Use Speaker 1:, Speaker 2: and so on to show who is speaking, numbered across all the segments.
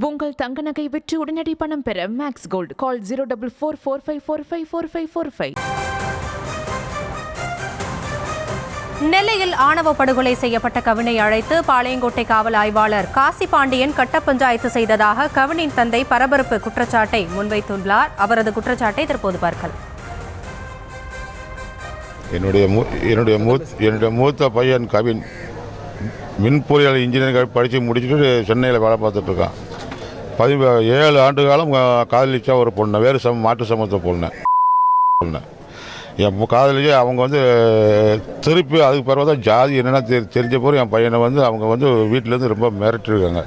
Speaker 1: உங்கள் தங்க நகை விற்று உடனடி பணம் பெற மேக்ஸ் கோல்ட் கால் 04445454545.
Speaker 2: நெல்லையில் ஆணவ படுகொலை செய்யப்பட்ட கவினை அழைத்து பாளையங்கோட்டை காவல் ஆய்வாளர் காசி பாண்டியன் கட்ட பஞ்சாயத்து செய்ததாக கவினின் தந்தை பரபரப்பு குற்றச்சாட்டை முன்வைத்துள்ளார். அவரது குற்றச்சாட்டை தற்போது பார்க்கலாம்.
Speaker 3: என்னுடைய மூத்த பையன் கவின் மின் பொறியியல் இன்ஜினியரிங் படித்து முடிச்சுட்டு சென்னையில் வேலை பார்த்துட்ருக்கான். 17 ஆண்டு காலம் காதலிச்சா ஒரு பொண்ணு, வேறு மாட்டு சமூகத்தை பொண்ணு என் காதலிச்சு அவங்க திருப்பி அதுக்கு பிறகு தான் ஜாதி என்னென்னா தெரிஞ்ச போது என் பையனை அவங்க வீட்டிலேருந்து ரொம்ப மிரட்டிருக்காங்க.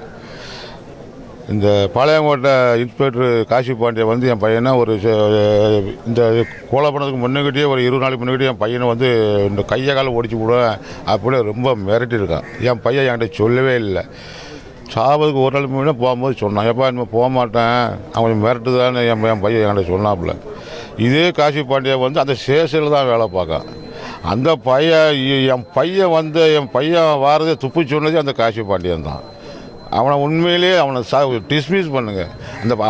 Speaker 3: இந்த பாளையங்கோட்டை இன்ஸ்பெக்டர் காசி பாண்டியன் என் பையனை இந்த கொலை பண்ணதுக்கு முன்னாடியே ஒரு 20 நாளைக்கு முன்னாடி என் பையனை இந்த கையை காலை ஒடிச்சு விடுவேன் அப்படின்னு ரொம்ப மிரட்டியிருக்கான். என் பையன் என்கிட்ட சொல்லவே இல்லை. சாவதுக்கு ஒரு நாளைக்கு முன்னாடி போகும்போது சொன்னான், எப்பா இனிமேல் போக மாட்டேன், அவன் மிரட்டுதான்னு என் பையன் என்கிட்ட சொன்னாப்புல. இதே காசி பாண்டியன் அந்த ஸ்டேஷனில் தான் வேலை பார்க்கான். அந்த என் பையன் வாரதே துப்பு சொன்னதே அந்த காசி பாண்டியன் தான். அவனை உண்மையிலேயே டிஸ்மிஸ் பண்ணுங்க.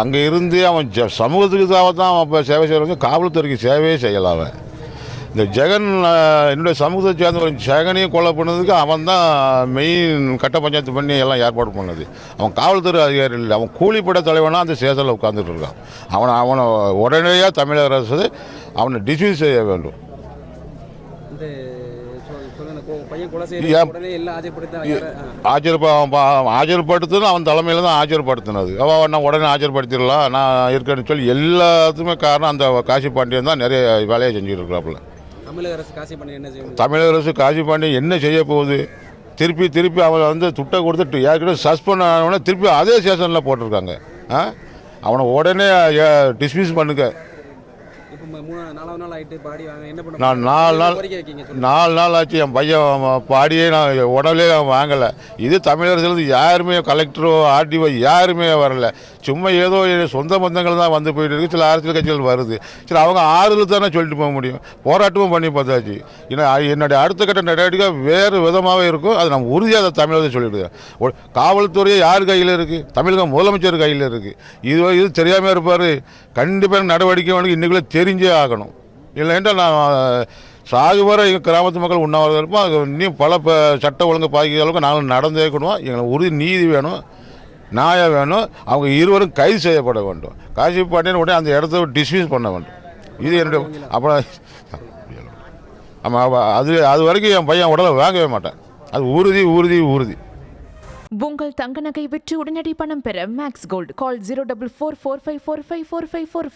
Speaker 3: அங்கே இருந்து அவன் சமூகத்துக்கு தான் அவன் சேவை செய்கிறவங்க, காவல்துறைக்கு சேவையே செய்யலாம். அவன் இந்த ஜெகன் என்னுடைய சமூகத்தை சேர்ந்த ஒரு ஜெகனையும் கொலை பண்ணதுக்கு அவன் தான் மெயின் கட்ட பஞ்சாயத்து பண்ணி எல்லாம் ஏற்பாடு பண்ணது. அவன் காவல்துறை அதிகாரி இல்லை, அவன் கூலிப்பட தலைவனாக அந்த ஸ்டேஷனில் உட்காந்துட்டு இருக்கான். அவனை உடனடியாக தமிழக அரசு அவனை டிஸ்மிஸ் செய்ய வேண்டும். ஆஜர்படுத்துன்னு அவன் தலைமையில் தான் ஆஜர்படுத்தினது. நான் உடனே ஆஜர்படுத்திடலாம் நான் இருக்கேன்னு சொல்லி எல்லாத்துக்குமே காரணம் அந்த காசி பாண்டியன் தான் நிறைய வேலையை செஞ்சுட்டு இருக்கிறாப்புல. தமிழக அரசு காசி பாண்டியன் என்ன செய்ய போகுது? திருப்பி அவன் துட்டை கொடுத்துட்டு ஏற்கனவே சஸ்பெண்ட் ஆனவனே திருப்பி அதே ஸ்டேஷனில் போட்டிருக்காங்க. அவனை உடனே டிஸ்மிஸ் பண்ணுங்க. நான் 4 நாள் ஆச்சு என் பையன் பாடியே நான் உடனே வாங்கலை. இது தமிழகத்தில் யாருமே கலெக்டரோ ஆர்டிஓ யாருமே வரல. சும்மா ஏதோ சொந்த பந்தங்கள் தான் போயிட்டு இருக்கு. சில அரசியல் கட்சிகள் வருது. சரி, அவங்க ஆறுதல் தானே சொல்லிட்டு போக முடியும். போராட்டமும் பண்ணி பார்த்தாச்சு. ஏன்னா என்னுடைய அடுத்த கட்ட நடவடிக்கை வேறு விதமாகவே இருக்கும். அது நம்ம உறுதியாக அதை தமிழகத்தை சொல்லிவிடுவேன். காவல்துறையை யார் கையில் இருக்குது? தமிழக முதலமைச்சர் கையில் இருக்குது. இது தெரியாமல் இருப்பார். கண்டிப்பாக நடவடிக்கை வேணும், இன்றைக்குள்ளே தெரிஞ்சே ஆகணும். இல்லைன்றால் நான் சாகு வர எங்கள் கிராமத்து மக்கள் உண்ணாவிரதம் இருப்போம். அது இன்னும் பல சட்ட ஒழுங்கு பாதிக்கிற அளவுக்கு நாங்கள் நடந்தேக்கணும். எங்களுக்கு உறுதி நீதி வேணும், நியாயம் வேணும். அவங்க இருவரும் கைது செய்யப்பட வேண்டும். காசி பாண்டியன் உடனே அந்த இடத்த டிஸ்மிஸ் பண்ண வேண்டும். இது என்னுடைய அப்புறம் ஆமாம், அது வரைக்கும் என் பையன் உடலை வாங்கவே மாட்டேன். அது உறுதி.
Speaker 1: உங்கள் தங்க நகை விற்று உடனடி பணம் பெற மேக்ஸ் கோல்ட் கால் 04445454545.